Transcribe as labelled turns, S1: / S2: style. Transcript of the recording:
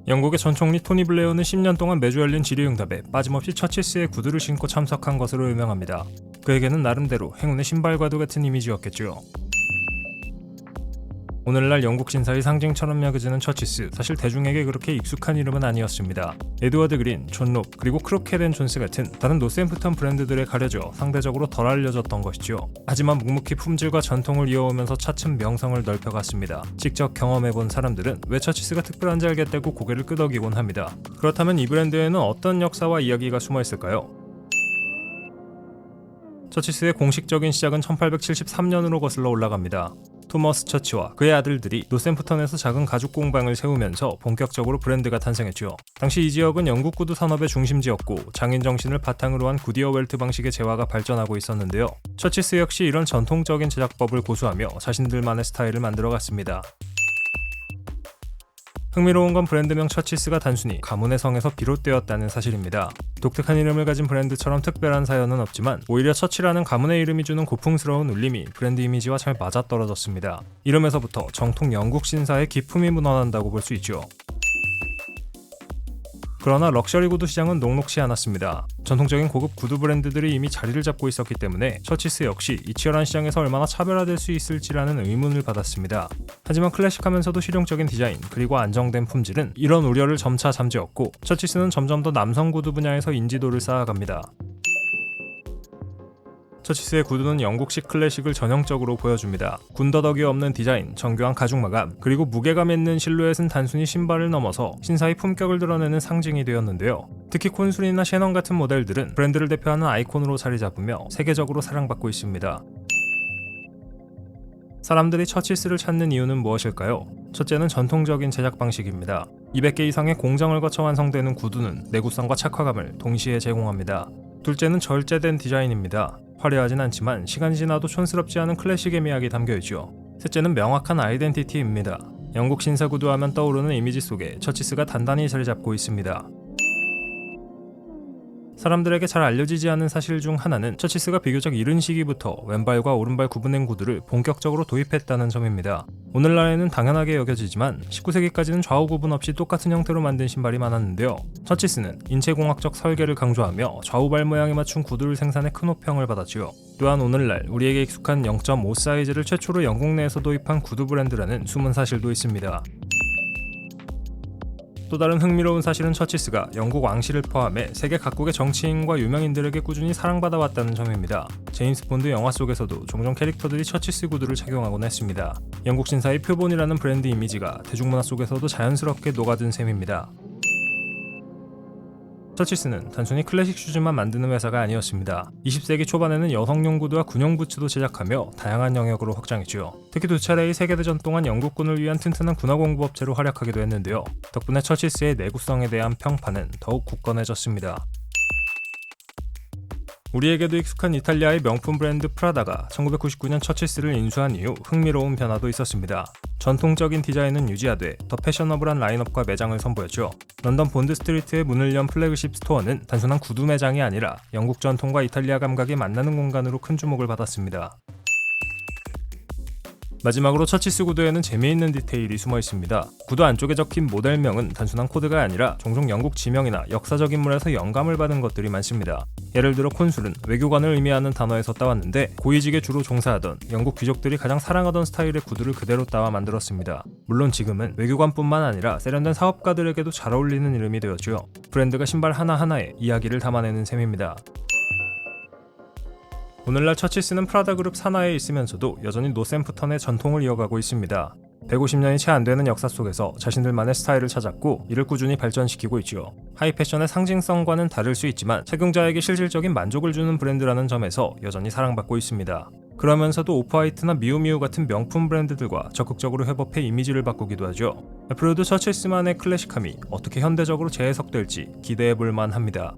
S1: 영국의 전 총리 토니 블레어는 10년 동안 매주 열린 질의응답에 빠짐없이 처치스의 구두를 신고 참석한 것으로 유명합니다. 그에게는 나름대로 행운의 신발과도 같은 이미지였겠죠. 오늘날 영국 신사의 상징처럼 여겨지는 처치스, 사실 대중에게 그렇게 익숙한 이름은 아니었습니다. 에드워드 그린, 존 롭, 그리고 크로켓 앤 존스 같은 다른 노스햄프턴 브랜드들에 가려져 상대적으로 덜 알려졌던 것이죠. 하지만 묵묵히 품질과 전통을 이어오면서 차츰 명성을 넓혀갔습니다. 직접 경험해본 사람들은 왜 처치스가 특별한지 알겠다고 고개를 끄덕이곤 합니다. 그렇다면 이 브랜드에는 어떤 역사와 이야기가 숨어있을까요? 처치스의 공식적인 시작은 1873년으로 거슬러 올라갑니다. 토머스 처치와 그의 아들들이 노샘프턴에서 작은 가죽 공방을 세우면서 본격적으로 브랜드가 탄생했죠. 당시 이 지역은 영국 구두 산업의 중심지였고 장인 정신을 바탕으로 한 구디어 웰트 방식의 재화가 발전하고 있었는데요. 처치스 역시 이런 전통적인 제작법을 고수하며 자신들만의 스타일을 만들어갔습니다. 흥미로운 건 브랜드명 처치스가 단순히 가문의 성에서 비롯되었다는 사실입니다. 독특한 이름을 가진 브랜드처럼 특별한 사연은 없지만 오히려 처치라는 가문의 이름이 주는 고풍스러운 울림이 브랜드 이미지와 잘 맞아떨어졌습니다. 이름에서부터 정통 영국 신사의 기품이 묻어난다고 볼 수 있죠. 그러나 럭셔리 구두 시장은 녹록지 않았습니다. 전통적인 고급 구두 브랜드들이 이미 자리를 잡고 있었기 때문에 처치스 역시 이 치열한 시장에서 얼마나 차별화될 수 있을지라는 의문을 받았습니다. 하지만 클래식하면서도 실용적인 디자인 그리고 안정된 품질은 이런 우려를 점차 잠재웠고 처치스는 점점 더 남성 구두 분야에서 인지도를 쌓아갑니다. 처치스의 구두는 영국식 클래식을 전형적으로 보여줍니다. 군더더기 없는 디자인, 정교한 가죽 마감, 그리고 무게감 있는 실루엣은 단순히 신발을 넘어서 신사의 품격을 드러내는 상징이 되었는데요. 특히 콘술이나 셰넌 같은 모델들은 브랜드를 대표하는 아이콘으로 자리 잡으며 세계적으로 사랑받고 있습니다. 사람들이 처치스를 찾는 이유는 무엇일까요? 첫째는 전통적인 제작 방식입니다. 200개 이상의 공정을 거쳐 완성되는 구두는 내구성과 착화감을 동시에 제공합니다. 둘째는 절제된 디자인입니다. 화려하진 않지만 시간이 지나도 촌스럽지 않은 클래식의 미학이 담겨있죠. 셋째는 명확한 아이덴티티입니다. 영국 신사 구두하면 떠오르는 이미지 속에 처치스가 단단히 자리 잡고 있습니다. 사람들에게 잘 알려지지 않은 사실 중 하나는 처치스가 비교적 이른 시기부터 왼발과 오른발 구분된 구두를 본격적으로 도입했다는 점입니다. 오늘날에는 당연하게 여겨지지만 19세기까지는 좌우 구분 없이 똑같은 형태로 만든 신발이 많았는데요. 처치스는 인체공학적 설계를 강조하며 좌우발 모양에 맞춘 구두를 생산해 큰 호평을 받았지요. 또한 오늘날 우리에게 익숙한 0.5 사이즈를 최초로 영국 내에서 도입한 구두 브랜드라는 숨은 사실도 있습니다. 또 다른 흥미로운 사실은 처치스가 영국 왕실을 포함해 세계 각국의 정치인과 유명인들에게 꾸준히 사랑받아 왔다는 점입니다. 제임스 본드 영화 속에서도 종종 캐릭터들이 처치스 구두를 착용하곤 했습니다. 영국 신사의 표본이라는 브랜드 이미지가 대중문화 속에서도 자연스럽게 녹아든 셈입니다. 처치스는 단순히 클래식 슈즈만 만드는 회사가 아니었습니다. 20세기 초반에는 여성용 구두와 군용 부츠도 제작하며 다양한 영역으로 확장했죠. 특히 두 차례의 세계대전 동안 영국군을 위한 튼튼한 군화공부업체로 활약하기도 했는데요. 덕분에 처치스의 내구성에 대한 평판은 더욱 굳건해졌습니다. 우리에게도 익숙한 이탈리아의 명품 브랜드 프라다가 1999년 처치스를 인수한 이후 흥미로운 변화도 있었습니다. 전통적인 디자인은 유지하되 더 패셔너블한 라인업과 매장을 선보였죠. 런던 본드 스트리트의 문을 연 플래그십 스토어는 단순한 구두 매장이 아니라 영국 전통과 이탈리아 감각이 만나는 공간으로 큰 주목을 받았습니다. 마지막으로 처치스 구두에는 재미있는 디테일이 숨어 있습니다. 구두 안쪽에 적힌 모델명은 단순한 코드가 아니라 종종 영국 지명이나 역사적 인물에서 영감을 받은 것들이 많습니다. 예를 들어 콘술은 외교관을 의미하는 단어에서 따왔는데 고위직에 주로 종사하던 영국 귀족들이 가장 사랑하던 스타일의 구두를 그대로 따와 만들었습니다. 물론 지금은 외교관뿐만 아니라 세련된 사업가들에게도 잘 어울리는 이름이 되었죠. 브랜드가 신발 하나하나에 이야기를 담아내는 셈입니다. 오늘날 처치스는 프라다 그룹 산하에 있으면서도 여전히 노샘프턴의 전통을 이어가고 있습니다. 150년이 채 안 되는 역사 속에서 자신들만의 스타일을 찾았고 이를 꾸준히 발전시키고 있죠. 하이 패션의 상징성과는 다를 수 있지만 착용자에게 실질적인 만족을 주는 브랜드라는 점에서 여전히 사랑받고 있습니다. 그러면서도 오프화이트나 미우미우 같은 명품 브랜드들과 적극적으로 협업해 이미지를 바꾸기도 하죠. 앞으로도 처치스만의 클래식함이 어떻게 현대적으로 재해석될지 기대해볼 만합니다.